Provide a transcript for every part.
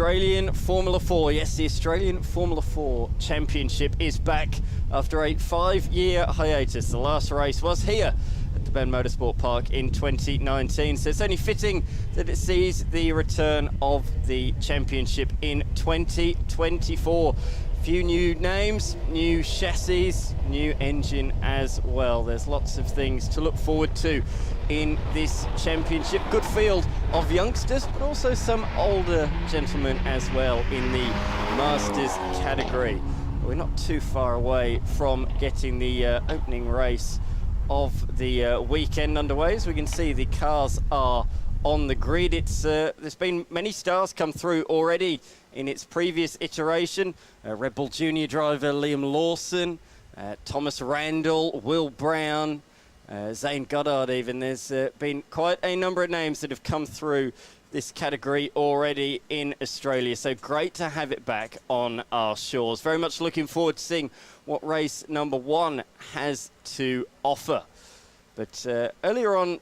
Australian Formula 4. Yes, the Australian Formula 4 Championship is back after a 5-year hiatus. The last race was here at the Ben Motorsport Park in 2019, so it's only fitting that it sees the return of the championship in 2024. Few new names, new chassis, new engine as well. There's lots of things to look forward to in this championship. Good field of youngsters, but also some older gentlemen as well in the Masters category. We're not too far away from getting the opening race of the weekend underway. As we can see, the cars are on the grid. There's been many stars come through already in its previous iteration. Red Bull Junior driver Liam Lawson, Thomas Randall, Will Brown, Zane Goddard even. There's been quite a number of names that have come through this category already in Australia. So great to have it back on our shores. Very much looking forward to seeing what race number 1 has to offer. But earlier on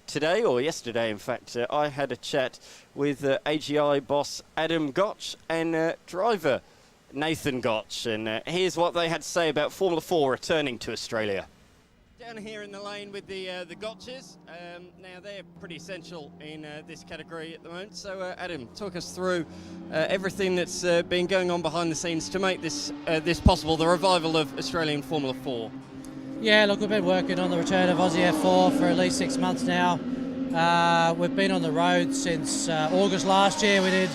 today, or yesterday in fact, I had a chat with AGI boss Adam Gotch and driver Nathan Gotch, and here's what they had to say about Formula 4 returning to Australia. Down here in the lane with the Gotches. Now they're pretty essential in this category at the moment. So Adam, talk us through everything that's been going on behind the scenes to make this possible, the revival of Australian Formula 4. Yeah, look, we've been working on the return of Aussie F4 for at least 6 months now. We've been on the road since August last year. We did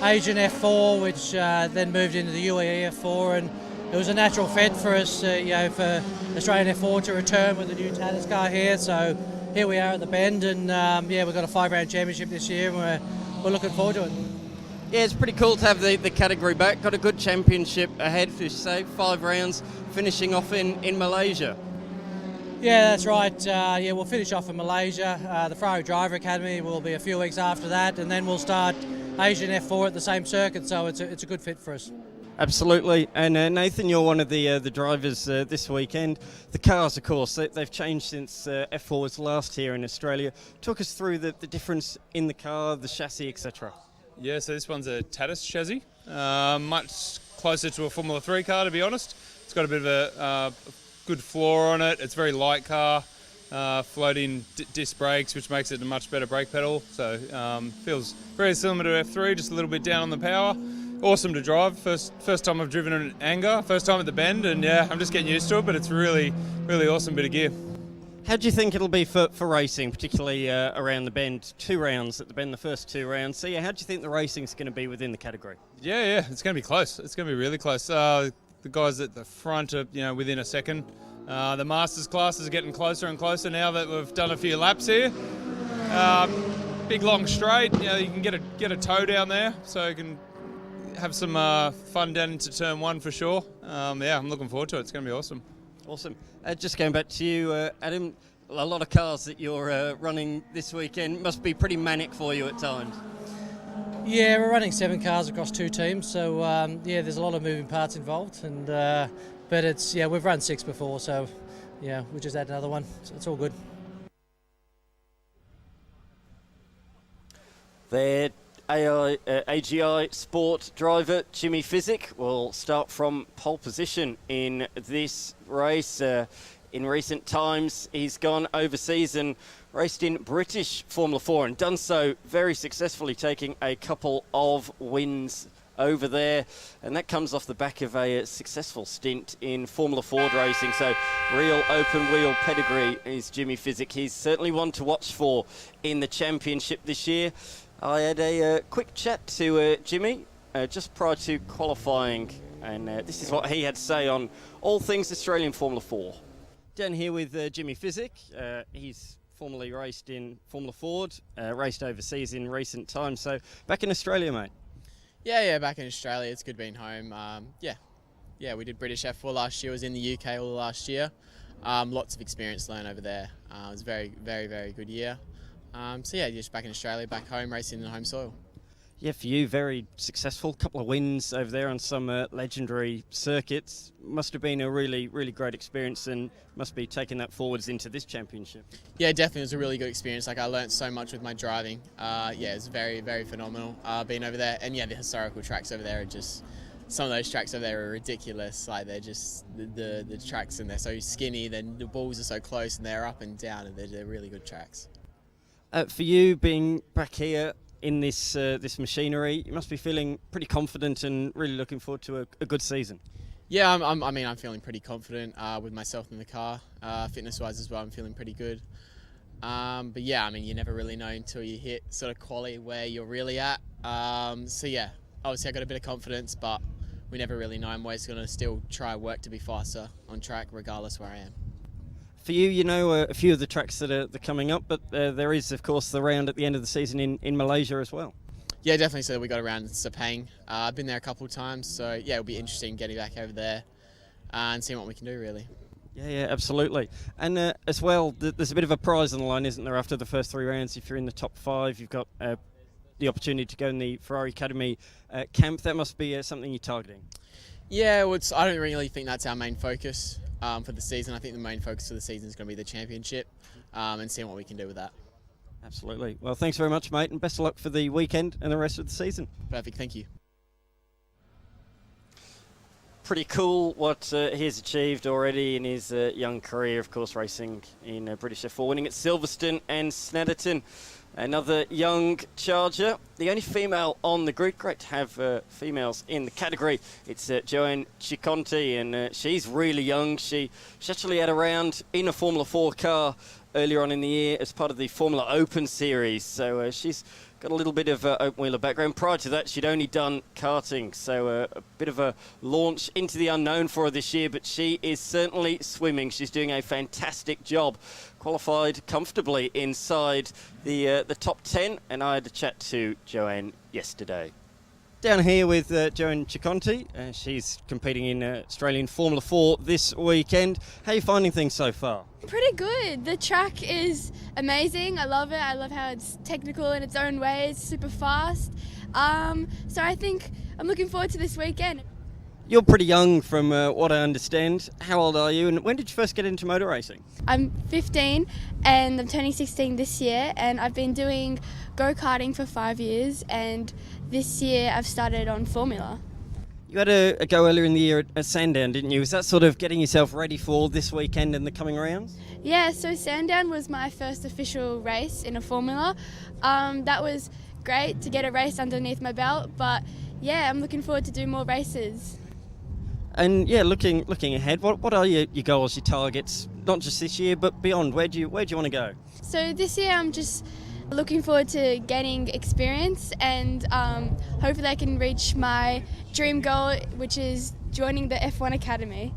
Asian F4, which then moved into the UAE F4, and it was a natural fit for us, for Australian F4 to return with the new Tatus car here. So here we are at the Bend, and we've got a 5-round championship this year, and we're looking forward to it. Yeah, it's pretty cool to have the category back. Got a good championship ahead, for you say, 5 rounds, finishing off in Malaysia. Yeah, that's right. We'll finish off in Malaysia. The Ferrari Driver Academy will be a few weeks after that, and then we'll start Asian F4 at the same circuit, so it's a good fit for us. Absolutely. And Nathan, you're one of the drivers this weekend. The cars, of course, they've changed since F4 was last here in Australia. Talk us through the difference in the car, the chassis, etc. Yeah, so this one's a Tatus chassis, much closer to a Formula 3 car, to be honest. It's got a bit of a good floor on it. It's a very light car, floating disc brakes, which makes it a much better brake pedal. So feels very similar to F3, just a little bit down on the power. Awesome to drive. First time I've driven an Anger, first time at the Bend, and yeah, I'm just getting used to it, but it's really, really awesome bit of gear. How do you think it'll be for racing, particularly around the Bend? 2 rounds at the Bend, the first 2 rounds. So yeah, how do you think the racing's going to be within the category? Yeah, it's going to be close. It's going to be really close. The guys at the front are, within a second. The Masters classes are getting closer and closer now that we've done a few laps here. Big long straight, you can get a toe down there, so you can have some fun down into turn 1 for sure. I'm looking forward to it. It's going to be awesome. Awesome. Just going back to you, Adam, a lot of cars that you're running this weekend must be pretty manic for you at times. Yeah, we're running 7 cars across 2 teams, so there's a lot of moving parts involved, and but it's we've run 6 before, so we just add another one. So it's all good. There, AGI Sport driver Jimmy Physick will start from pole position in this race. In recent times, he's gone overseas and raced in British Formula 4 and done so very successfully, taking a couple of wins over there. And that comes off the back of a successful stint in Formula Ford racing. So real open wheel pedigree is Jimmy Physick. He's certainly one to watch for in the championship this year. I had a quick chat to Jimmy just prior to qualifying, and this is what he had to say on all things Australian Formula 4. Down here with Jimmy Physick. He's formerly raced in Formula Ford, raced overseas in recent times. So back in Australia, mate. Yeah, back in Australia. It's good being home. We did British F4 last year. Was in the UK all last year. Lots of experience learned over there. It was a very, very, very good year. Just back in Australia, back home, racing in the home soil. Yeah, for you, very successful. Couple of wins over there on some legendary circuits. Must have been a really, really great experience, and must be taking that forwards into this championship. Yeah, definitely it was a really good experience. Like, I learnt so much with my driving. Yeah, it's very, very phenomenal being over there. And yeah, the historical tracks over there are just, some of those tracks over there are ridiculous. Like, they're just, the tracks, and they're so skinny, then the balls are so close, and they're up and down, and they're really good tracks. For you, being back here in this this machinery, you must be feeling pretty confident and really looking forward to a good season. Yeah, I'm feeling pretty confident with myself in the car. Fitness-wise as well, I'm feeling pretty good. But yeah, you never really know until you hit sort of quali where you're really at. So yeah, obviously I got a bit of confidence, but we never really know. I'm always going to still try work to be faster on track, regardless where I am. For you, you know a few of the tracks that are coming up, but there is, of course, the round at the end of the season in Malaysia as well. Yeah, definitely. So we got around Sepang. I've been there a couple of times, so yeah, it'll be interesting getting back over there and seeing what we can do, really. Yeah, absolutely. And as well, there's a bit of a prize on the line, isn't there, after the first 3 rounds? If you're in the top 5, you've got the opportunity to go in the Ferrari Academy camp. That must be something you're targeting. Yeah, well, I don't really think that's our main focus for the season. I think the main focus of the season is going to be the championship and seeing what we can do with that. Absolutely. Well, thanks very much, mate, and best of luck for the weekend and the rest of the season. Perfect, thank you. Pretty cool what he has achieved already in his young career, of course, racing in British F4, winning at Silverstone and Snetterton. Another young charger, the only female on the grid. Great to have females in the category. It's Joanne Ciconti, and she's really young. She actually had a round in a Formula 4 car earlier on in the year as part of the Formula Open series. So she's got a little bit of open-wheeler background. Prior to that, she'd only done karting, so a bit of a launch into the unknown for her this year, but she is certainly swimming. She's doing a fantastic job. Qualified comfortably inside the top 10, and I had a chat to Joanne yesterday. Down here with Joanne Ciconti. She's competing in Australian Formula 4 this weekend. How are you finding things so far? Pretty good. The track is amazing. I love it. I love how it's technical in its own way. It's super fast. So I think I'm looking forward to this weekend. You're pretty young from what I understand. How old are you, and when did you first get into motor racing? I'm 15 and I'm turning 16 this year, and I've been doing go-karting for 5 years, and this year I've started on Formula. You had a go earlier in the year at Sandown, didn't you? Is that sort of getting yourself ready for this weekend and the coming rounds? Yeah, so Sandown was my first official race in a Formula. That was great to get a race underneath my belt, but yeah, I'm looking forward to do more races. And yeah, looking ahead, what are your goals, your targets, not just this year but beyond? Where do you want to go? So this year I'm just looking forward to gaining experience, and hopefully I can reach my dream goal, which is joining the F1 Academy.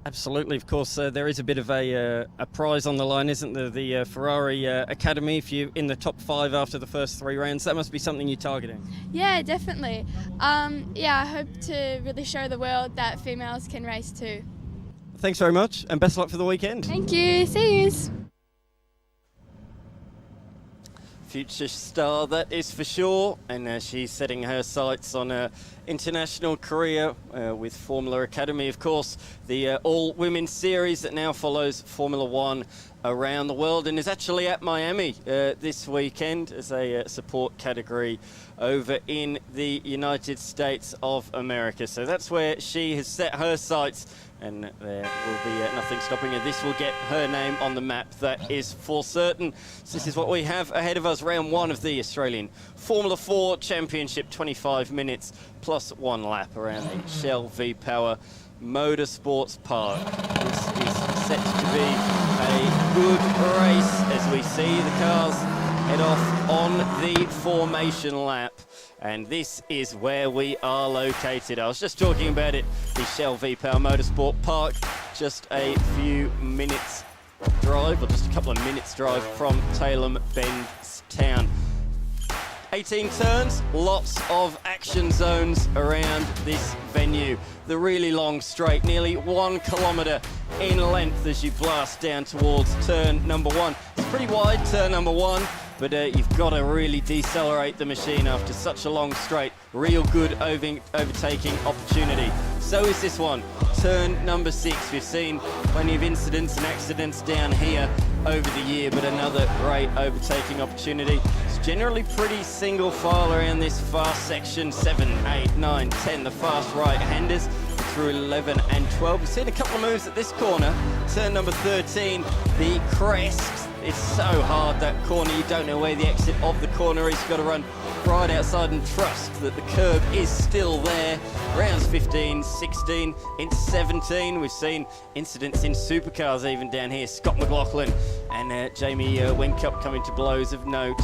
Absolutely, of course, there is a bit of a prize on the line, isn't there? The Ferrari Academy, if you're in the top 5 after the first 3 rounds, that must be something you're targeting. Yeah, definitely. Yeah, I hope to really show the world that females can race too. Thanks very much, and best of luck for the weekend. Thank you, see yous. Future star, that is for sure, and she's setting her sights on a international career with Formula Academy, of course, the all-women series that now follows Formula 1 around the world, and is actually at Miami this weekend as a support category over in the United States of America. So that's where she has set her sights, and there will be nothing stopping her. This will get her name on the map, that is for certain. So this is what we have ahead of us, round 1 of the Australian Formula 4 Championship, 25 minutes plus 1 lap around the Shell V-Power Motorsports Park. This is set to be a good race as we see the cars head off on the formation lap. And this is where we are located. I was just talking about it, the Shell V-Power Motorsport Park, just a few minutes drive, or just a couple of minutes drive from Tailem Bend town. 18 turns, lots of action zones around this venue. The really long straight, nearly 1 kilometre in length as you blast down towards turn number 1. It's pretty wide, turn number 1, but you've got to really decelerate the machine after such a long straight. Real good overtaking opportunity. So is this one. Turn number 6. We've seen plenty of incidents and accidents down here over the year, but another great overtaking opportunity. It's generally pretty single file around this fast section. 7, 8, 9, 10, the fast right-handers through 11 and 12. We've seen a couple of moves at this corner. Turn number 13, the crest. It's so hard, that corner. You don't know where the exit of the corner is. You've got to run right outside and trust that the curb is still there. Rounds 15, 16, into 17. We've seen incidents in supercars even down here. Scott McLaughlin and Jamie Whincup coming to blows of note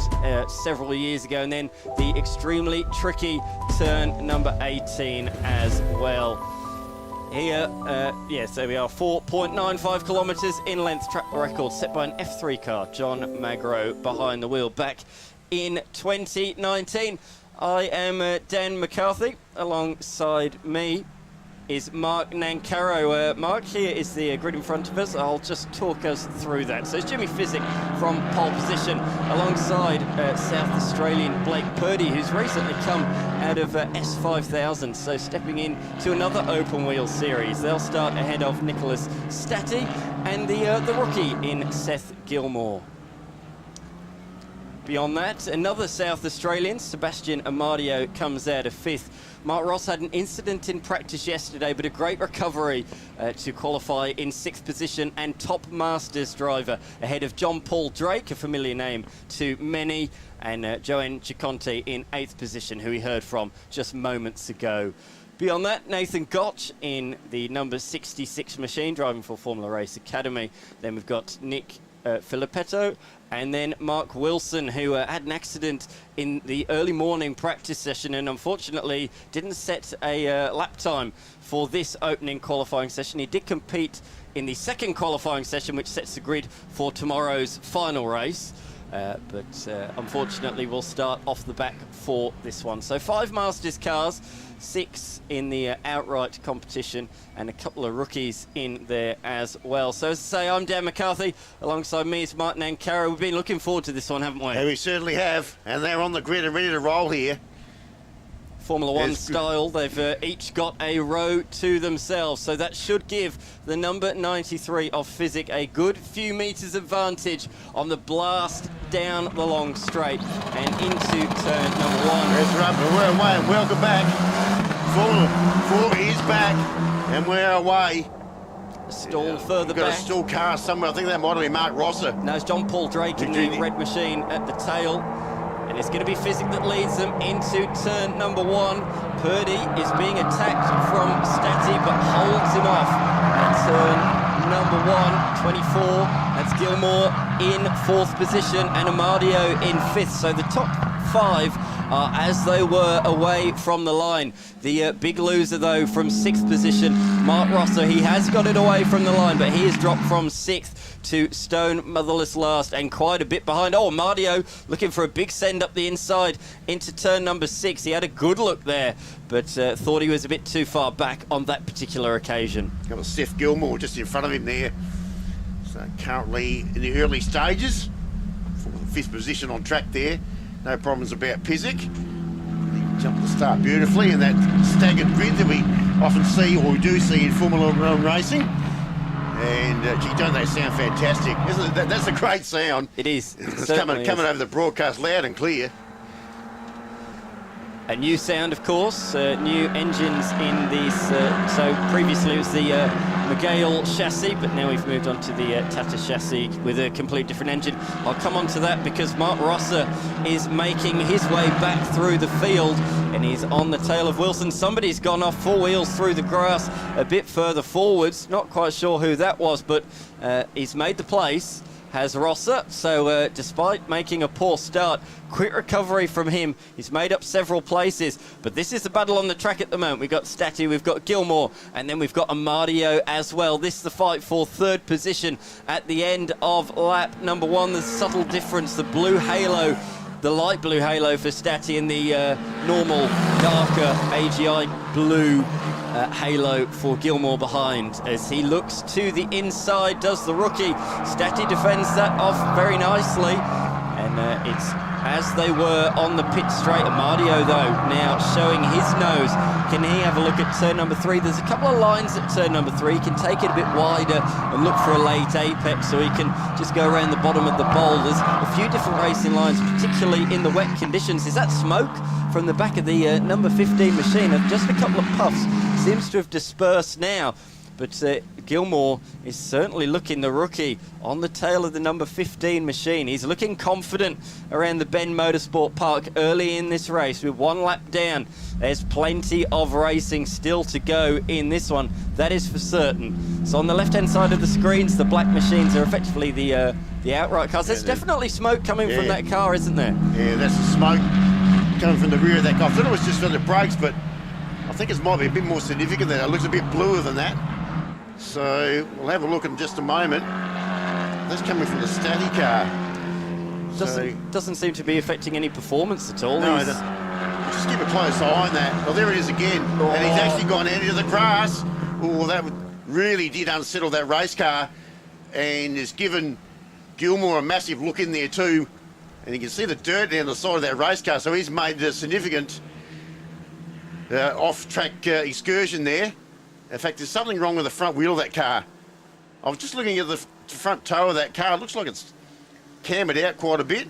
several years ago. And then the extremely tricky turn number 18 as well. Here, so we are 4.95 kilometres in length, track record set by an F3 car, John Magro behind the wheel back in 2019. I am Dan McCarthy. Alongside me is Mark Nancaro. Mark, here is the grid in front of us. I'll just talk us through that. So it's Jimmy Physick from pole position alongside South Australian Blake Purdy, who's recently come out of S5000, so stepping in to another open wheel series. They'll start ahead of Nicholas Stati and the rookie in Seth Gilmore. Beyond that, another South Australian, Sebastian Amadio, comes out of 5th. Mark Ross had an incident in practice yesterday, but a great recovery to qualify in 6th position and top Masters driver ahead of John Paul Drake, a familiar name to many, and Joanne Giconte in 8th position, who we heard from just moments ago. Beyond that, Nathan Gotch in the number 66 machine, driving for Formula Race Academy. Then we've got Nick Filippetto, and then Mark Wilson, who had an accident in the early morning practice session and unfortunately didn't set a lap time for this opening qualifying session. He did compete in the second qualifying session, which sets the grid for tomorrow's final race. But unfortunately we'll start off the back for this one. So 5 Masters cars, 6 in the outright competition, and a couple of rookies in there as well. So as I say, I'm Dan McCarthy. Alongside me is Mark Nancaro. We've been looking forward to this one, haven't we? Yeah, we certainly have, and they're on the grid and ready to roll here. Formula One style, they've each got a row to themselves, so that should give the number 93 of Physick a good few metres advantage on the blast down the long straight and into turn number 1. There's right, we're away, and welcome back. Formula 4 is back, and we're away. Stall further We've got back. a stall car somewhere. I think that might have been Mark Rosser. No, it's John Paul Drake in the red machine at the tail. And it's going to be Physick that leads them into turn number 1. Purdy is being attacked from Stati, but holds him off at turn number 1, 24. That's Gilmore in 4th position and Amadio in 5th. So the top 5 are as they were away from the line. The big loser, though, from 6th position, Mark Rosser. He has got it away from the line, but he has dropped from 6th to stone motherless last and quite a bit behind. Oh, Amadio looking for a big send up the inside into turn number 6. He had a good look there, but thought he was a bit too far back on that particular occasion. Got Seth Gilmore just in front of him there. So currently in the early stages, for the 5th position on track there. No problems about Physick. He jumped the start beautifully, and that staggered grid that we often see, or we do see in Formula One racing. And gee, don't they sound fantastic? Isn't it? That's a great sound. It is. It's coming over the broadcast loud and clear. A new sound, of course, new engines in these. So previously it was the Magale chassis, but now we've moved on to the Tata chassis with a complete different engine. I'll come on to that because Mark Rosser is making his way back through the field and he's on the tail of Wilson. Somebody's gone off 4 wheels through the grass a bit further forwards. Not quite sure who that was, but he's made the place. Has Rosser, so despite making a poor start, quick recovery from him. He's made up several places, but this is the battle on the track at the moment. We've got Stati, we've got Gilmore, and then we've got Amadio as well. This is the fight for 3rd position at the end of lap number 1. The subtle difference, the blue halo, the light blue halo for Stati and the normal, darker AGI blue halo for Gilmore behind. As he looks to the inside, does the rookie. Stati defends that off very nicely. And it's as they were on the pit straight. Amadio, though, now showing his nose. Can he have a look at turn number 3? There's a couple of lines at turn number 3. He can take it a bit wider and look for a late apex, so he can just go around the bottom of the bowl. There's a few different racing lines, particularly in the wet conditions. Is that smoke from the back of the number 15 machine? Just a couple of puffs. Seems to have dispersed now. But Gilmore is certainly looking, the rookie, on the tail of the number 15 machine. He's looking confident around the Ben Motorsport Park early in this race with 1 lap down. There's plenty of racing still to go in this one, that is for certain. So on the left-hand side of the screens, the black machines are effectively the outright cars. There's definitely smoke coming from that car, isn't there? Yeah, that's the smoke coming from the rear of that car. I thought it was just on the brakes, but I think it might be a bit more significant than that. It looks a bit bluer than that. So we'll have a look in just a moment. That's coming from the Stati car. Doesn't seem to be affecting any performance at all. No, just keep a close eye on that. Well, there it is again. And he's actually gone out into the grass. Oh, that really did unsettle that race car and has given Gilmore a massive look in there too. And you can see the dirt down the side of that race car. So he's made a significant off-track excursion there. In fact, there's something wrong with the front wheel of that car. I was just looking at the front toe of that car. It looks like it's cambered out quite a bit.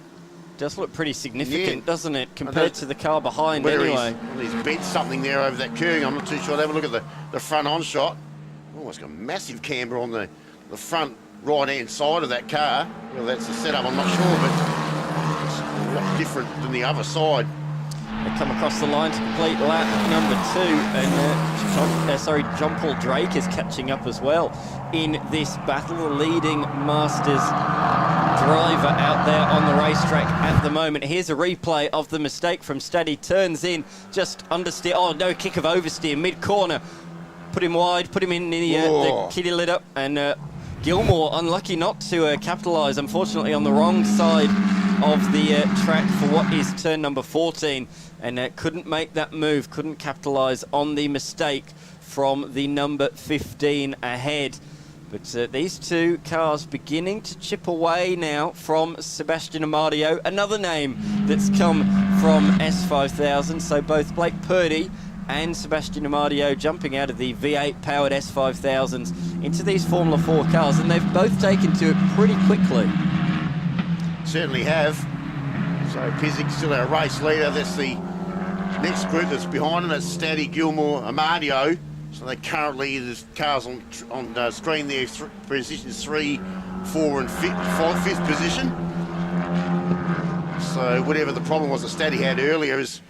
Does look pretty significant, doesn't it, compared to the car behind anyway. He's bent something there over that curving. I'm not too sure. Have a look at the front on shot. Oh, it's got a massive camber on the front right-hand side of that car. Well, that's the setup, I'm not sure, but it's a lot different than the other side. They come across the line to complete lap number 2, and John Paul Drake is catching up as well in this battle, the leading Masters driver out there on the racetrack at the moment. Here's a replay of the mistake from Staddy. Turns in just understeer. Oh, no, kick of oversteer mid-corner. Put him wide, put him in the kitty lit up, and Gilmore unlucky not to capitalise, unfortunately, on the wrong side of the track for what is turn number 14, and couldn't make that move, couldn't capitalise on the mistake from the number 15 ahead. But these two cars beginning to chip away now from Sebastian Amadio, another name that's come from S5000. So both Blake Purdy and Sebastian Amadio jumping out of the V8 powered S5000s into these Formula 4 cars, and they've both taken to it pretty quickly. Certainly have. So Pizik still our race leader. That's the next group that's behind him. That's Staddy, Gilmore, Amadio. So they currently, there's cars on screen there, positions 3, 4 and 5th position. So whatever the problem was that Staddy had earlier has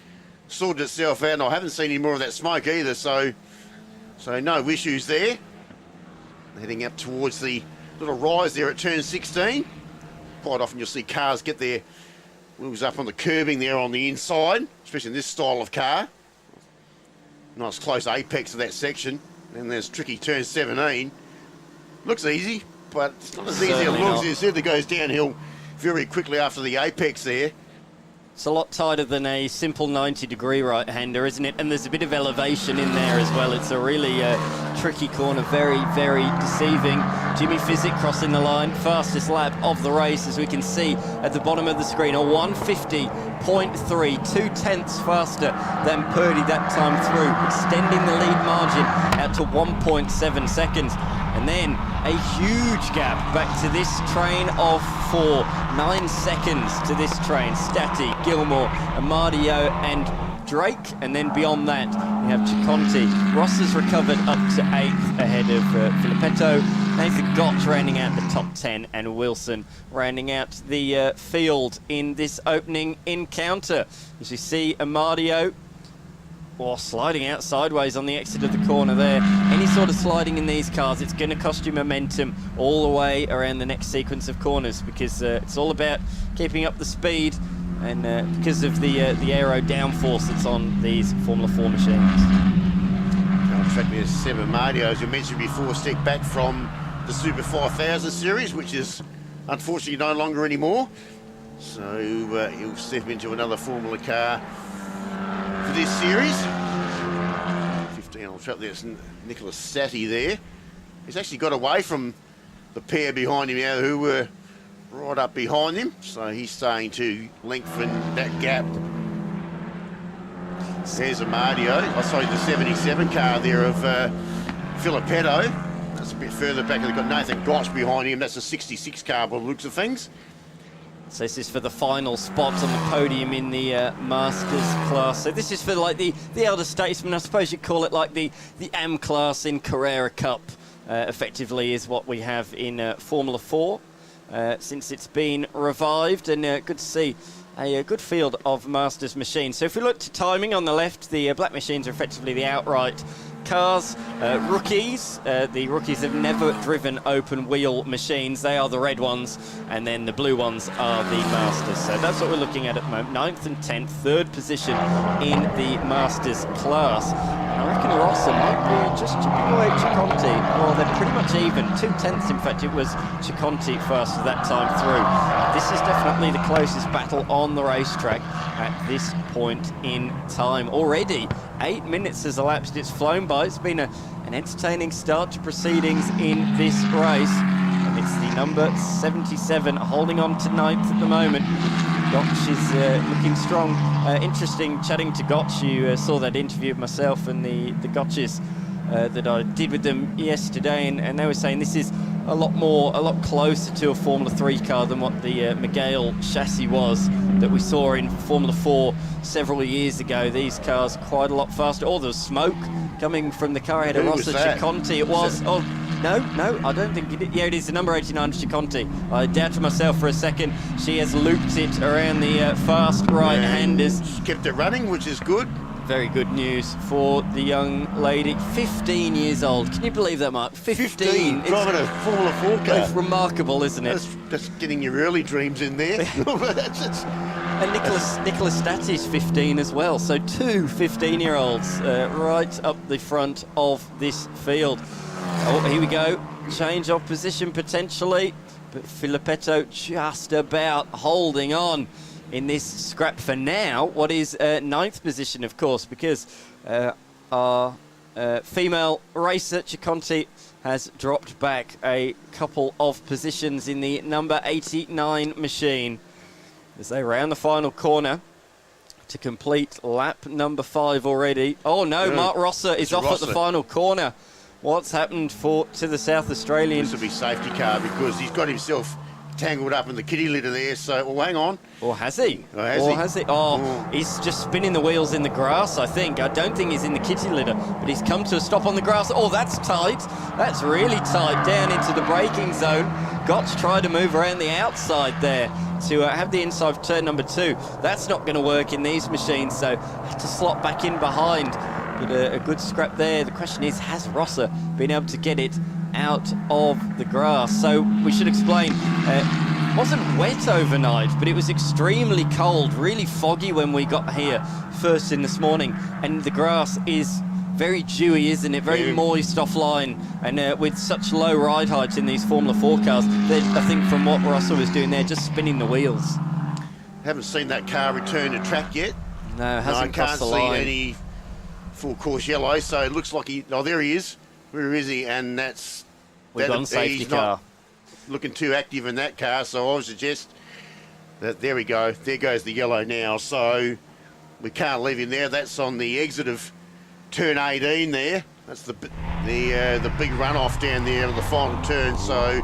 sorted itself out, and I haven't seen any more of that smoke either, so no issues there. Heading up towards the little rise there at turn 16. Quite often you'll see cars get their wheels up on the curbing there on the inside, especially in this style of car. Nice close apex of that section. And there's tricky turn 17. Looks easy, but it's not as easy as it looks. It certainly goes downhill very quickly after the apex there. It's a lot tighter than a simple 90-degree right-hander, isn't it? And there's a bit of elevation in there as well. It's a really tricky corner, very, very deceiving. Jimmy Physick crossing the line, fastest lap of the race, as we can see at the bottom of the screen. A 150.3, 2/10 faster than Purdy that time through, extending the lead margin out to 1.7 seconds. And then a huge gap back to this train of 4. 9 seconds to this train. Stati, Gilmore, Amadio and Drake. And then beyond that, we have Ciconti. Ross has recovered up to 8th ahead of Filippetto. Nathan Gott rounding out the top 10, and Wilson rounding out the field in this opening encounter. As you see, Amadio sliding out sideways on the exit of the corner there. Any sort of sliding in these cars, it's going to cost you momentum all the way around the next sequence of corners, because it's all about keeping up the speed, and because of the aero downforce that's on these Formula 4 machines. On track there's Seb Amadio, as you mentioned before, stepped back from the Super 5000 series, which is unfortunately no longer anymore. So he'll step into another Formula car for this series. 15 on track, there's Nicholas Stati there. He's actually got away from the pair behind him now, who were right up behind him, so he's starting to lengthen that gap. There's the 77 car there of Filippetto. That's a bit further back. They've got Nathan Gotch behind him. That's a 66 car by the looks of things. So this is for the final spot on the podium in the Masters class. So this is for like the elder statesman, I suppose you'd call it, like the AM class in Carrera Cup, effectively is what we have in Formula 4 since it's been revived, and good to see a good field of Masters machines. So if we look to timing on the left, the black machines are effectively the outright cars. Rookies, the rookies have never driven open wheel machines. They are the red ones, and then the blue ones are the Masters. So that's what we're looking at the moment. 9th and 10th, third position in the Masters class. And I reckon Rosser might be just chipping away at Ciconti. Well, they're pretty much even. 2/10, in fact, it was Ciconti first that time through. This is definitely the closest battle on the racetrack at this point in time. Already 8 minutes has elapsed. It's flown by. It's been an entertaining start to proceedings in this race. And it's the number 77 holding on to 9th at the moment. Gotch is looking strong. Interesting chatting to Gotch. You saw that interview of myself and the Gotches that I did with them yesterday, and they were saying this is a lot closer to a Formula 3 car than what the Miguel chassis was that we saw in Formula 4 several years ago. These cars quite a lot faster. Oh, there was smoke coming from the car ahead of Rosser Ciconti. It was. Oh, no, I don't think it is. Yeah, it is the number 89 Ciconti. I doubted myself for a second. She has looped it around the fast right-handers. Kept it running, which is good. Very good news for the young lady. 15 years old. Can you believe that, Mark? 15. Driving a Formula 4 car. It's remarkable, isn't it? That's getting your early dreams in there. And Nicholas Stati's 15 as well. So two 15-year-olds right up the front of this field. Oh, here we go. Change of position potentially. But Filippetto just about holding on in this scrap for now. What is 9th position, of course, because our female racer, Ciconti, has dropped back a couple of positions in the number 89 machine as they round the final corner to complete lap number 5 already. Oh no, yeah. Mark Rosser is off at the final corner. What's happened to the South Australian? This will be safety car because he's got himself tangled up in the kitty litter there, so hang on. Or has he? He's just spinning the wheels in the grass, I think. I don't think he's in the kitty litter, but he's come to a stop on the grass. Oh, that's tight. That's really tight down into the braking zone. Gotch tried to move around the outside there to have the inside of turn number 2. That's not going to work in these machines, so had to slot back in behind. But a good scrap there. The question is, has Rosser been able to get it out of the grass? So we should explain, it wasn't wet overnight, but it was extremely cold, really foggy when we got here first thing this morning, and the grass is very dewy, isn't it? Very moist offline, and with such low ride heights in these Formula 4 cars, I think from what Rosser was doing there, just spinning the wheels. Haven't seen that car return to track yet. No, hasn't crossed the line. I can't see any full course yellow, so it looks like there he is. Where is he? And we've got safety car. Looking too active in that car, so I would suggest that there we go. There goes the yellow now, so we can't leave him there. That's on the exit of turn 18 there. That's the big runoff down there on the final turn, so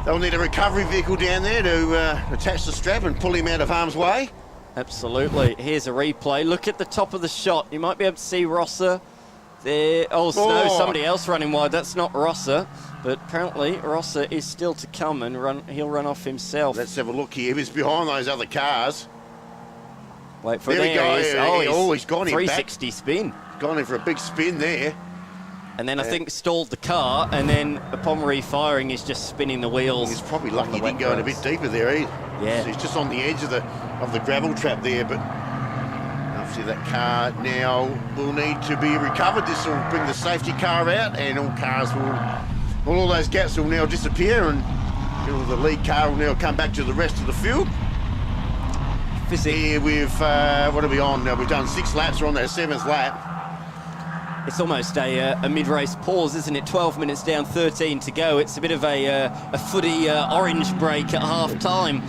they'll need a recovery vehicle down there to attach the strap and pull him out of harm's way. Absolutely. Here's a replay. Look at the top of the shot. You might be able to see Rosser there. Oh, no, somebody else running wide. That's not Rosser, but apparently Rosser is still to come and he'll run off himself. Let's have a look here. He's behind those other cars. Wait for it. There we go. He's gone in 360 spin. Gone in for a big spin there. And then I think stalled the car, and then upon refiring, he's just spinning the wheels. He's probably lucky he didn't go in a bit deeper there. Yeah. So he's just on the edge of the gravel trap there, but obviously that car now will need to be recovered. This will bring the safety car out, and all those gaps will now disappear, and the lead car will now come back to the rest of the field. Here we've, what are we on now? We've done 6 laps, we're on our 7th lap. It's almost a mid-race pause, isn't it? 12 minutes down, 13 to go. It's a bit of a footy orange break at half-time.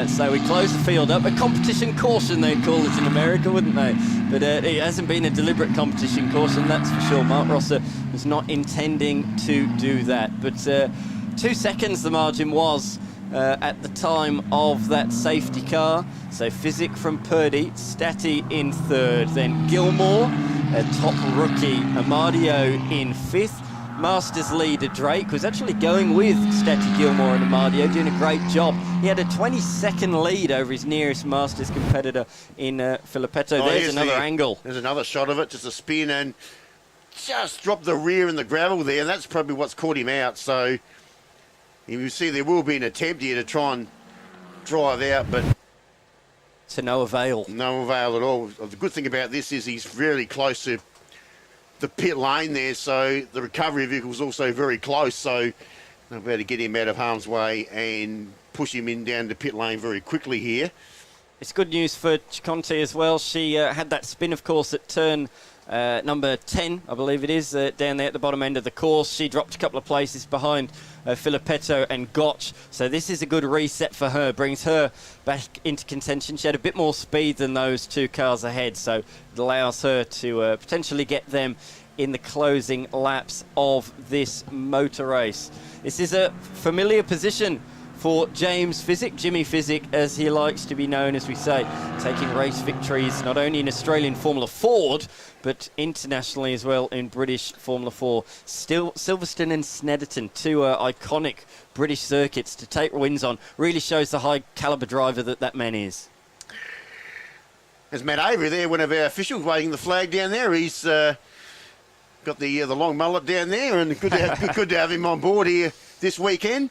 So we close the field up. A competition caution, they'd call it in America, wouldn't they? But it hasn't been a deliberate competition caution, that's for sure. Mark Rosser was not intending to do that. But 2 seconds the margin was at the time of that safety car. So Physic from Purdy, Stati in third, then Gilmore, a top rookie, Amadio in fifth. Masters leader Drake was actually going with Stati, Gilmore and Amadio, doing a great job. He had a 20-second lead over his nearest Masters competitor in Filippetto. There's another angle. There's another shot of it, just a spin and just dropped the rear in the gravel there. And that's probably what's caught him out. So you see there will be an attempt here to try and drive out, but to no avail. No avail at all. The good thing about this is he's really close to the pit lane there, so the recovery vehicle is also very close, so they'll be able to get him out of harm's way and push him in down the pit lane very quickly here. It's good news for Chiconte as well. She had that spin, of course, at turn number 10, I believe it is, down there at the bottom end of the course. She dropped a couple of places behind Filippetto and Gotch. So this is a good reset for her, brings her back into contention. She had a bit more speed than those two cars ahead, so it allows her to potentially get them in the closing laps of this motor race. This is a familiar position for James Physic, Jimmy Physic, as he likes to be known, as we say, taking race victories not only in Australian Formula Ford, but internationally as well in British Formula 4. Still, Silverstone and Snetterton, two iconic British circuits to take wins on. Really shows the high calibre driver that man is. There's Matt Avery there, one of our officials, waving the flag down there. He's got the long mullet down there, and good to have him on board here this weekend.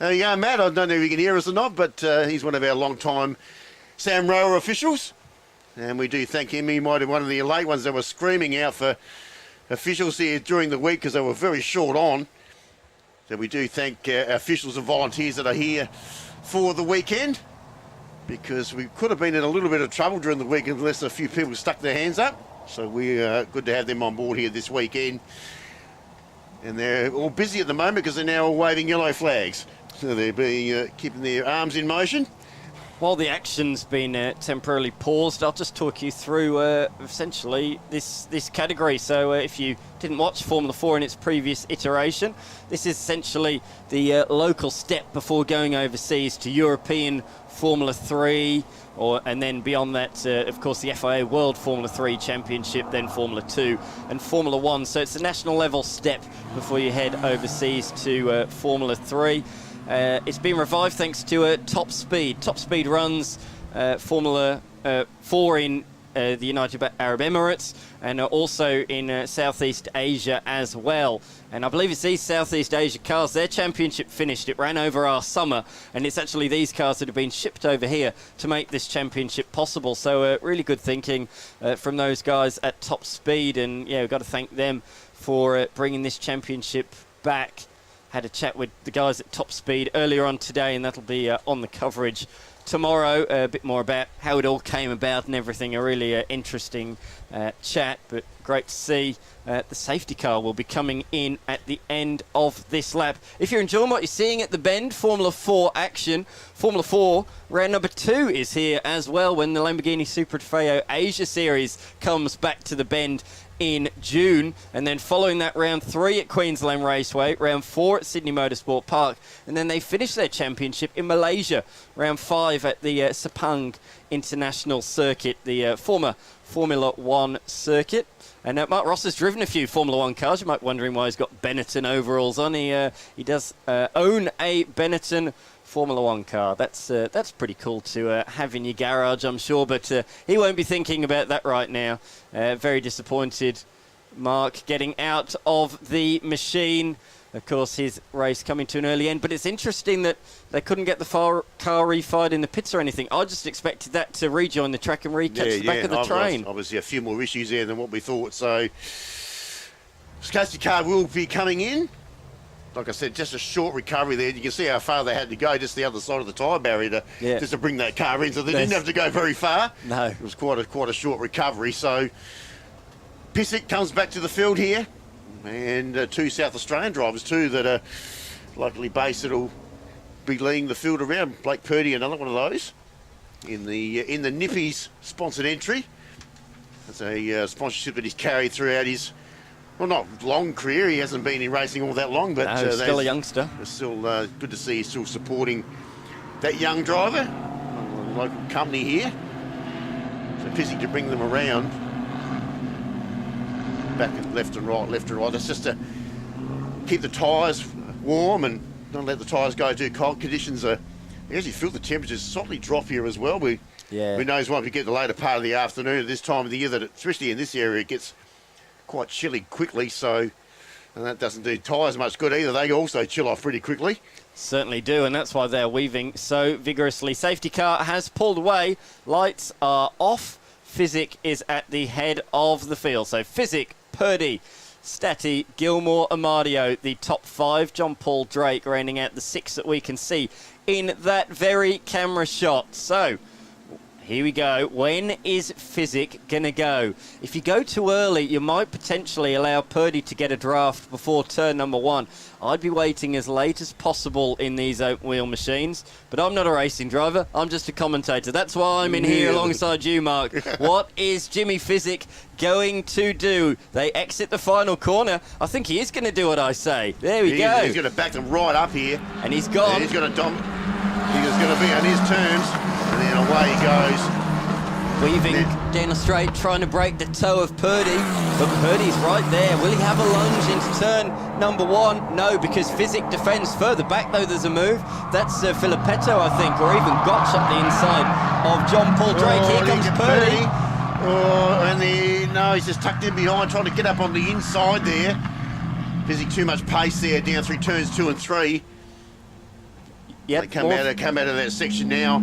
Yeah, Matt, I don't know if you can hear us or not, but he's one of our long-time Sam Rower officials. And we do thank him. He might have one of the late ones that were screaming out for officials here during the week because they were very short on. So we do thank officials and volunteers that are here for the weekend, because we could have been in a little bit of trouble during the week unless a few people stuck their hands up. So we're good to have them on board here this weekend. And they're all busy at the moment because they're now all waving yellow flags. So they're being keeping their arms in motion. While the action's been temporarily paused, I'll just talk you through essentially this category. So if you didn't watch Formula 4 in its previous iteration, this is essentially the local step before going overseas to European Formula 3, and then beyond that, of course, the FIA World Formula 3 Championship, then Formula 2 and Formula 1. So it's a national level step before you head overseas to Formula 3. It's been revived thanks to Top Speed. Top Speed runs Formula 4 in the United Arab Emirates and also in Southeast Asia as well. And I believe it's these Southeast Asia cars, their championship finished. It ran over our summer, and it's actually these cars that have been shipped over here to make this championship possible. So really good thinking from those guys at Top Speed, and yeah, we've got to thank them for bringing this championship back. Had a chat with the guys at Top Speed earlier on today, and that'll be on the coverage tomorrow. A bit more about how it all came about and everything. A really interesting chat, but great to see. The safety car will be coming in at the end of this lap. If you're enjoying what you're seeing at the Bend, Formula 4 action, Formula 4 round number 2 is here as well when the Lamborghini Super Trofeo Asia Series comes back to the Bend in June, and then following that round 3 at Queensland Raceway, round 4 at Sydney Motorsport Park, and then they finish their championship in Malaysia, round 5 at the Sepang International Circuit, the former Formula 1 circuit. And Mark Ross has driven a few Formula 1 cars. You might be wondering why he's got Benetton overalls on. He does own a Benetton Formula 1 car. That's pretty cool to have in your garage, I'm sure, but he won't be thinking about that right now. Very disappointed, Mark, getting out of the machine. Of course, his race coming to an early end, but it's interesting that they couldn't get the car refired in the pits or anything. I just expected that to rejoin the track and recatch the back of the train. Obviously, a few more issues there than what we thought. So, safety car will be coming in. Like I said, just a short recovery there. You can see how far they had to go, just the other side of the tyre barrier just to bring that car in. So they didn't have to go very far. No. It was quite a short recovery. So Pissick comes back to the field here, and 2 South Australian drivers too that are locally based that'll be leading the field around. Blake Purdy, another one of those in the Nippies sponsored entry. That's a sponsorship that he's carried throughout his, well, not long career. He hasn't been in racing all that long, but No, still a youngster. It's still good to see he's still supporting that young driver, local company here. So Pissick to bring them around, back and left and right, left and right. That's just to keep the tyres warm and don't let the tyres go too cold. Conditions are, you actually feel the temperatures slightly drop here as well. We know once we get the later part of the afternoon at this time of the year that, especially in this area, it gets quite chilly quickly, so and that doesn't do tyres much good either. They also chill off pretty quickly. Certainly do, and that's why they're weaving so vigorously. Safety car has pulled away. Lights are off. Physick is at the head of the field. So Physick, Purdy, Statty, Gilmore, Amadio, the top 5. John Paul Drake rounding out the 6 that we can see in that very camera shot. So here we go. When is Physick going to go? If you go too early, you might potentially allow Purdy to get a draft before turn number 1. I'd be waiting as late as possible in these open wheel machines, but I'm not a racing driver. I'm just a commentator. That's why I'm in here alongside you, Mark. What is Jimmy Physick going to do? They exit the final corner. I think he is going to do what I say. There we go. He's going to back them right up here. And he's gone. And he's going to be on his terms. And then away he goes. Weaving down the straight, trying to break the toe of Purdy. But Purdy's right there. Will he have a lunge into turn number 1? No, because Physick defends further back, though there's a move. That's Filippetto, I think, or even Gotch up the inside of John Paul Drake. Here comes Purdy. No, he's just tucked in behind, trying to get up on the inside there. Physick too much pace there, down through turns 2 and 3. Yep, They come out of that section now.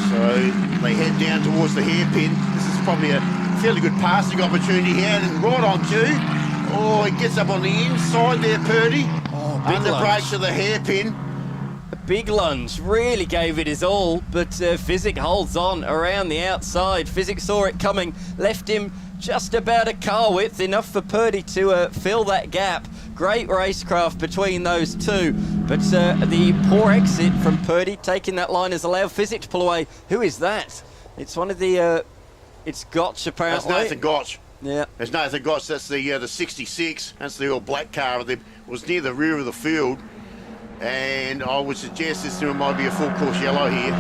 So they head down towards the hairpin. This is probably a fairly good passing opportunity here, and right on cue. Oh, he gets up on the inside there, Purdy. Under brakes to the hairpin. A big lunge, really gave it his all, but Physick holds on around the outside. Physick saw it coming, left him just about a car width, enough for Purdy to fill that gap. Great racecraft between those two, but the poor exit from Purdy taking that line has allowed Physick to pull away. Who is that? It's one of the, it's Gotch apparently. That's Nathan Gotch. Yeah. There's Nathan Gotch, that's the 66. That's the old black car. It was near the rear of the field, and I would suggest this might be a full course yellow here.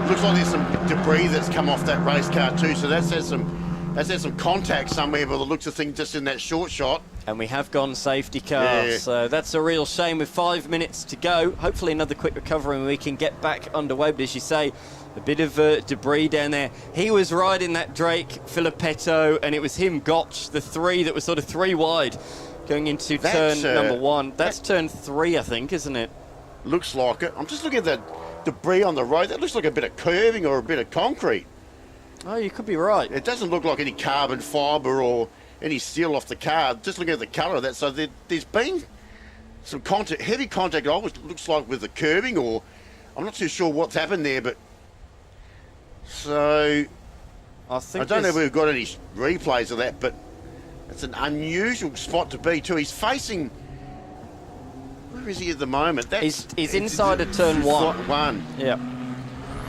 Looks like there's some debris that's come off that race car too, so that's had some contact somewhere by the looks of things just in that short shot. And we have gone safety car, so that's a real shame with 5 minutes to go. Hopefully another quick recovery and we can get back underway. But as you say, a bit of debris down there. He was riding that Drake, Filippetto, and it was him, Gotch, the 3 that was sort of 3 wide going into turn number 1. That's turn 3, I think, isn't it? Looks like it. I'm just looking at the debris on the road. That looks like a bit of curving or a bit of concrete. Oh, you could be right. It doesn't look like any carbon fibre or any steel off the car. Just looking at the colour of that, so there's been some contact, heavy contact. It almost looks like with the curving, or I'm not too sure what's happened there. But so I don't know if we've got any replays of that, but it's an unusual spot to be too. He's facing. Where is he at the moment? He's inside of turn 1. Yeah.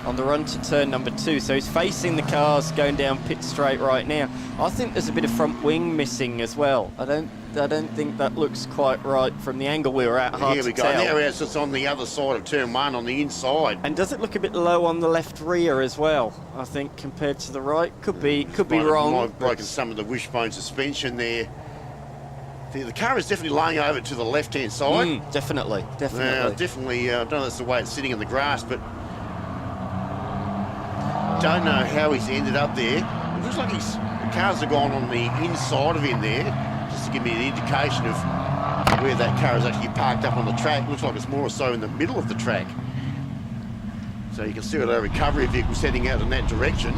On the run to turn number 2, so he's facing the cars going down pit straight right now. I think there's a bit of front wing missing as well. I don't think that looks quite right from the angle we were at. Here we go. There it is. It's on the other side of turn 1 on the inside. And does it look a bit low on the left rear as well? I think compared to the right, could be wrong. Might have broken some of the wishbone suspension there. The car is definitely laying over to the left-hand side. Definitely. I don't know that's the way it's sitting in the grass, but don't know how he's ended up there. It looks like the cars have gone on the inside of him there, just to give me an indication of where that car is actually parked up on the track. Looks like it's more so in the middle of the track. So you can see a recovery vehicle heading out in that direction.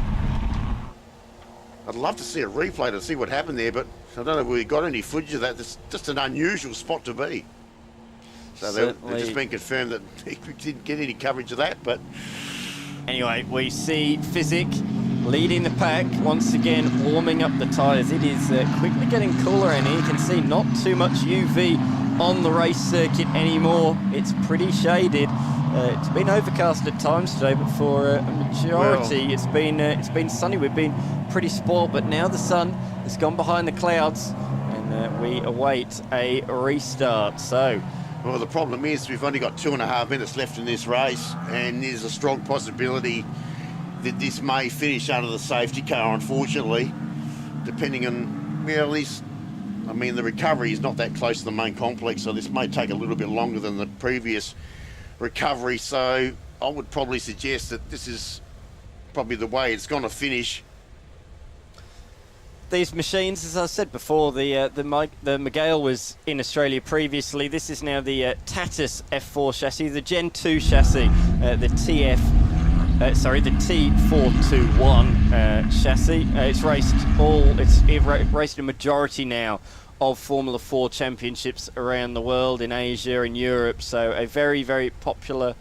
I'd love to see a replay to see what happened there, but I don't know if we got any footage of that. It's just an unusual spot to be. So they've just been confirmed that he didn't get any coverage of that, but anyway, we see Physick leading the pack once again, warming up the tyres. It is quickly getting cooler in here. You can see not too much UV on the race circuit anymore. It's pretty shaded. It's been overcast at times today, but for a majority, it's been sunny. We've been pretty spoilt, but now the sun has gone behind the clouds, and we await a restart. So, well, the problem is we've only got 2.5 minutes left in this race, and there's a strong possibility that this may finish under the safety car, unfortunately, depending on, well, the recovery is not that close to the main complex, so this may take a little bit longer than the previous recovery. So I would probably suggest that this is probably the way it's going to finish. These machines, as I said before, the Miguel was in Australia previously. This is now the Tatus F4 chassis, the Gen 2 chassis, the T421 chassis. It's raced a majority now of Formula 4 championships around the world, in Asia and Europe. So a very, very popular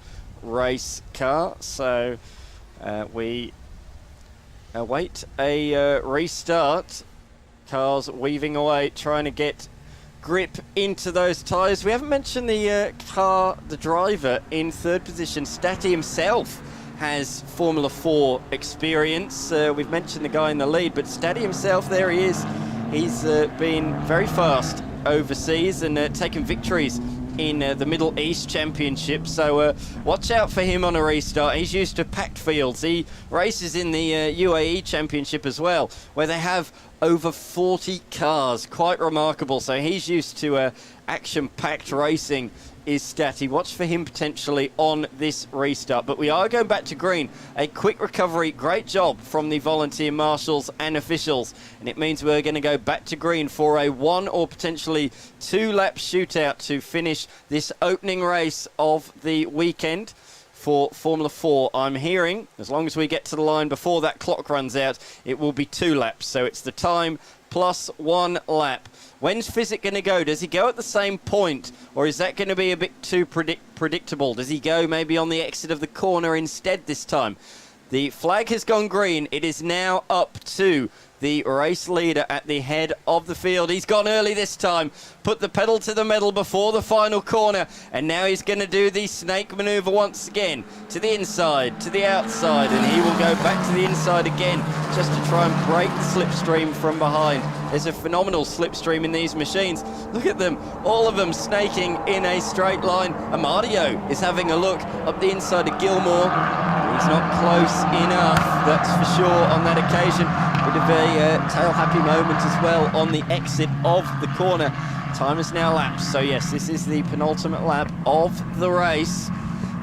race car. So we await a restart. Cars weaving away, trying to get grip into those tyres. We haven't mentioned the driver in third position. Statty himself has Formula 4 experience. We've mentioned the guy in the lead, but Statty himself, there he is. He's been very fast overseas and taken victories in the Middle East Championship. So watch out for him on a restart. He's used to packed fields. He races in the UAE Championship as well, where they have over 40 cars. Quite remarkable. So he's used to action-packed racing, is Statty. Watch for him potentially on this restart. But we are going back to green. A quick recovery. Great job from the volunteer marshals and officials. And it means we're going to go back to green for a 1 or potentially 2 lap shootout to finish this opening race of the weekend for Formula 4. I'm hearing, as long as we get to the line before that clock runs out, it will be 2 laps. So it's the time plus 1 lap. When's Physic going to go? Does he go at the same point, or is that going to be a bit too predictable? Does he go maybe on the exit of the corner instead this time? The flag has gone green. It is now up to the race leader at the head of the field. He's gone early this time, put the pedal to the metal before the final corner, and now he's going to do the snake maneuver once again, to the inside, to the outside, and he will go back to the inside again just to try and break the slipstream from behind. There's a phenomenal slipstream in these machines. Look at them, all of them snaking in a straight line. Amadio is having a look up the inside of Gilmore. He's not close enough, that's for sure, on that occasion. Bit of a tail-happy moment as well on the exit of the corner. Time is now lapsed, so yes, this is the penultimate lap of the race.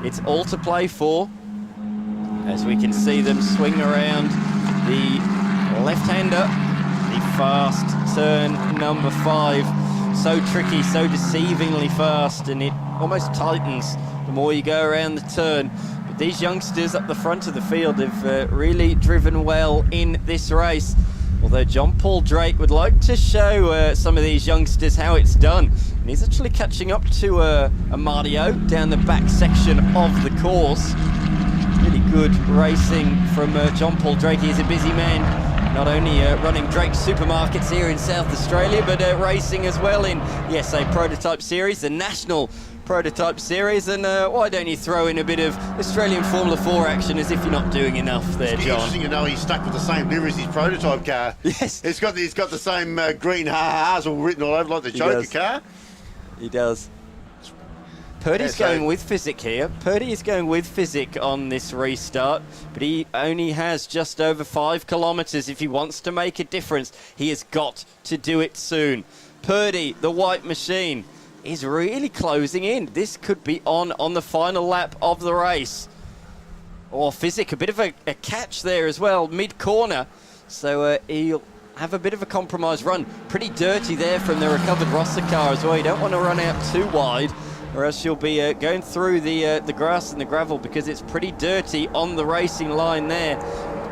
It's all to play for, as we can see them swing around the left-hander, the fast turn number 5. So tricky, so deceivingly fast, and it almost tightens the more you go around the turn. These youngsters up the front of the field have really driven well in this race. Although John Paul Drake would like to show some of these youngsters how it's done. And he's actually catching up to Amadio down the back section of the course. Really good racing from John Paul Drake. He's a busy man, not only running Drake supermarkets here in South Australia, but racing as well in, yes, a prototype series, the national prototype series. And why don't you throw in a bit of Australian Formula 4 action, as if you're not doing enough there, it's John. Interesting to know he's stuck with the same livery as his prototype car. Yes. He's got the same green ha-has all written all over like the Joker car. He does. Purdy's going with Physic here. Purdy is going with Physic on this restart, but he only has just over 5 kilometres. If he wants to make a difference, he has got to do it soon. Purdy, the white machine, is really closing in. This could be on the final lap of the race. Or Physic, a bit of a catch there as well, mid-corner. So he'll have a bit of a compromise run. Pretty dirty there from the recovered Rosser car as well. You don't want to run out too wide, or else you'll be going through the grass and the gravel, because it's pretty dirty on the racing line there.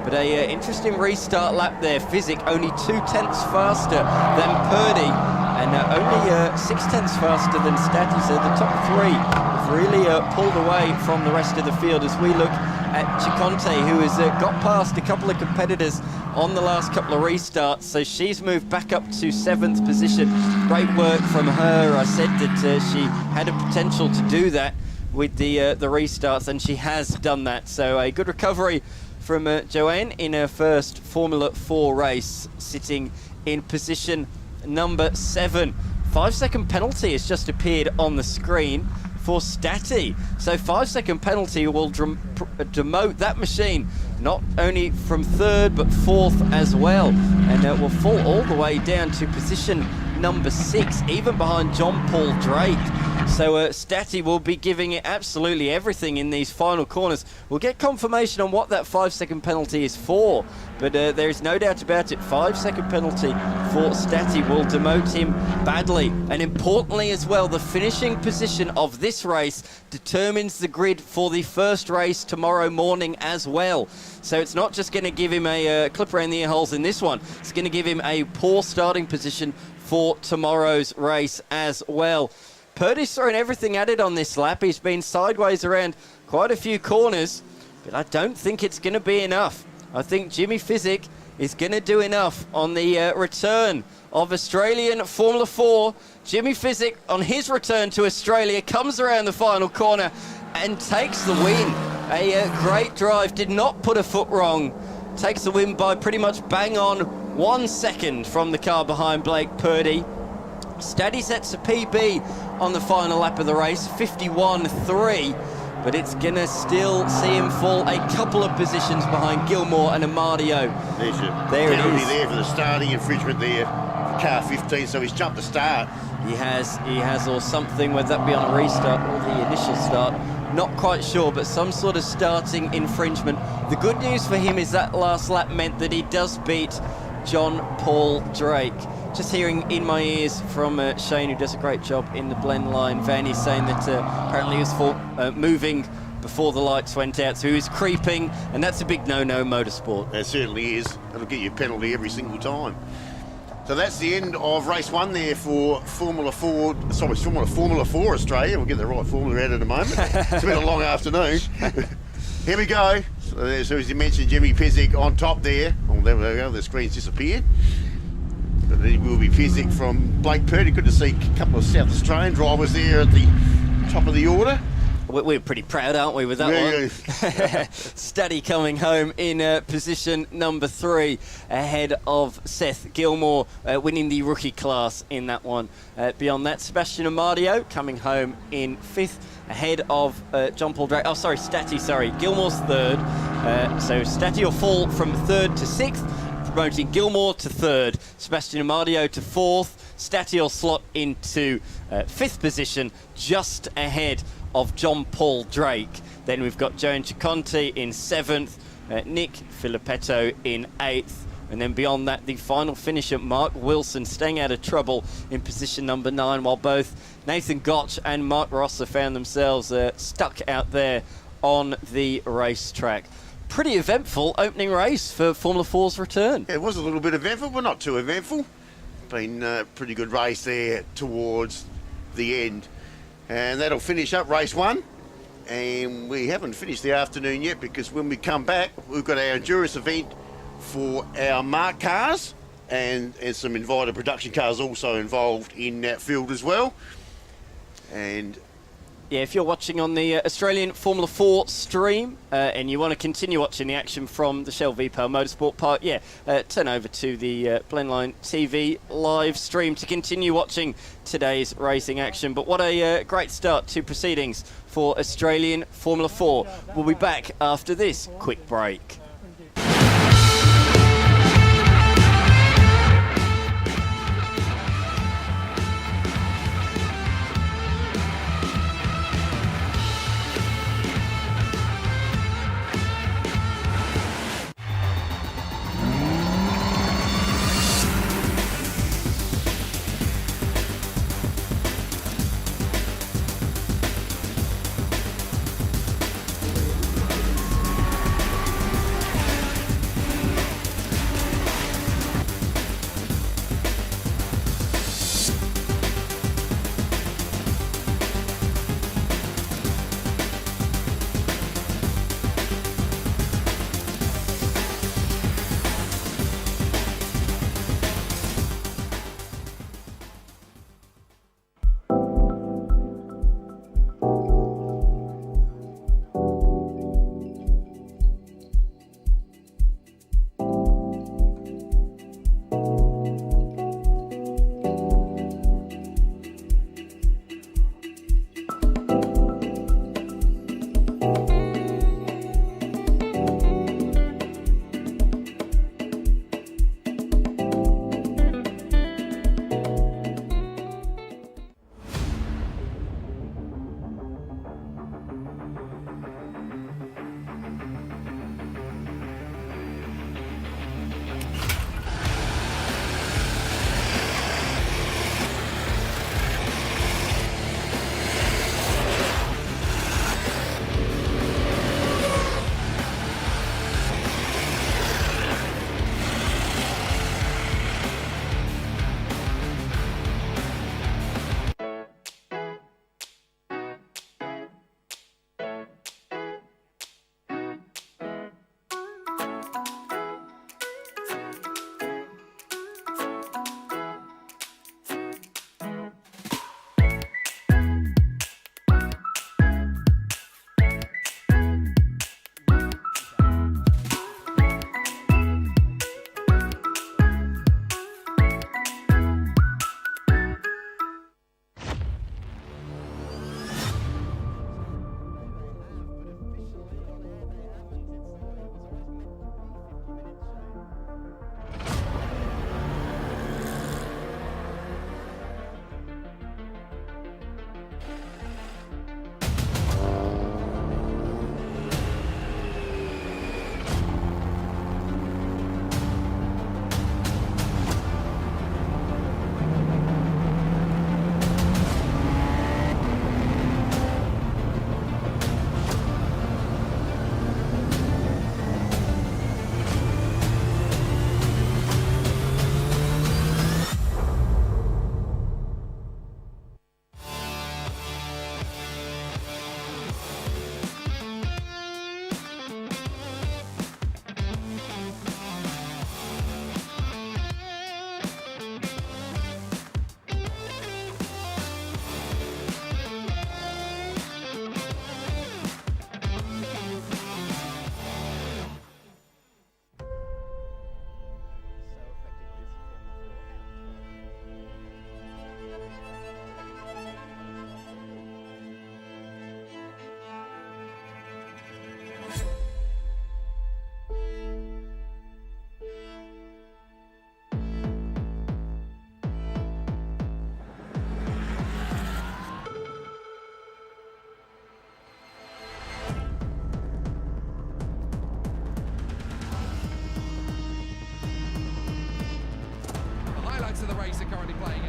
But a interesting restart lap there. Physic only 2/10 faster than Purdy, and only 6/10 faster than Statty. So the top 3 have really pulled away from the rest of the field as we look at Chiconte, who has got past a couple of competitors on the last couple of restarts, so she's moved back up to 7th position. Great work from her. I said that she had a potential to do that with the restarts, and she has done that. So a good recovery from Joanne in her first Formula 4 race, sitting in position number 7. 5-second penalty has just appeared on the screen for Stati. So 5-second penalty will demote that machine not only from 3rd but 4th as well, and will fall all the way down to position number 6, even behind John Paul Drake. So Stati will be giving it absolutely everything in these final corners. We'll get confirmation on what that 5-second penalty is for, but there is no doubt about it. 5-second penalty for Stati will demote him badly. And importantly as well, the finishing position of this race determines the grid for the first race tomorrow morning as well. So it's not just going to give him a clip around the ear holes in this one, it's going to give him a poor starting position for tomorrow's race as well. Purdy's thrown everything at it on this lap. He's been sideways around quite a few corners, but I don't think it's going to be enough. I think Jimmy Physick is going to do enough on the return of Australian Formula 4. Jimmy Physick, on his return to Australia, comes around the final corner and takes the win. A great drive, did not put a foot wrong. Takes the win by pretty much bang on 1 second from the car behind Blake Purdy. Stati sets a PB on the final lap of the race, 51.3, but it's going to still see him fall a couple of positions behind Gilmore and Amadio. There's your There it penalty is. there for the starting infringement there for car 15, so he's jumped the start. He has, or something, whether that be on a restart or the initial start. Not quite sure, but some sort of starting infringement. The good news for him is that last lap meant that he does beat John Paul Drake. Just hearing in my ears from Shane, who does a great job in the blend line van, he's saying that apparently he was moving before the lights went out, so he was creeping, and that's a big no-no motorsport. It certainly is. It'll get you a penalty every single time. So that's the end of race 1 there for Formula 4 Australia. We'll get the right formula out in a moment. It's been a long afternoon. Here we go. So as you mentioned, Jimmy Physick on top there. Oh, there we go. The screen's disappeared. But it will be Physick from Blake Purdy. Good to see a couple of South Australian drivers there at the top of the order. We're pretty proud, aren't we, with that one? Stati coming home in position number 3, ahead of Seth Gilmore, winning the rookie class in that one. Beyond that, Sebastian Amadio coming home in 5th, ahead of John Paul Drake. Oh, sorry, Stati, sorry. Gilmore's 3rd. So Stati will fall from 3rd to 6th, promoting Gilmore to 3rd, Sebastian Amadio to 4th. Stati will slot into 5th position, just ahead of John Paul Drake. Then we've got Joan Ciconti in 7th, Nick Filippetto in 8th, and then beyond that, the final finisher, Mark Wilson, staying out of trouble in position number 9, while both Nathan Gotch and Mark Rosser found themselves stuck out there on the racetrack. Pretty eventful opening race for Formula 4's return. Yeah, it was a little bit eventful, but not too eventful. Been a pretty good race there towards the end. And that'll finish up race 1. And we haven't finished the afternoon yet, because when we come back, we've got our endurance event for our mark cars, and some invited production cars also involved in that field as well. And yeah, if you're watching on the Australian Formula 4 stream and you want to continue watching the action from the Shell V-Power Motorsport Park, turn over to the Blendline TV live stream to continue watching today's racing action. But what a great start to proceedings for Australian Formula 4. We'll be back after this quick break. race are currently playing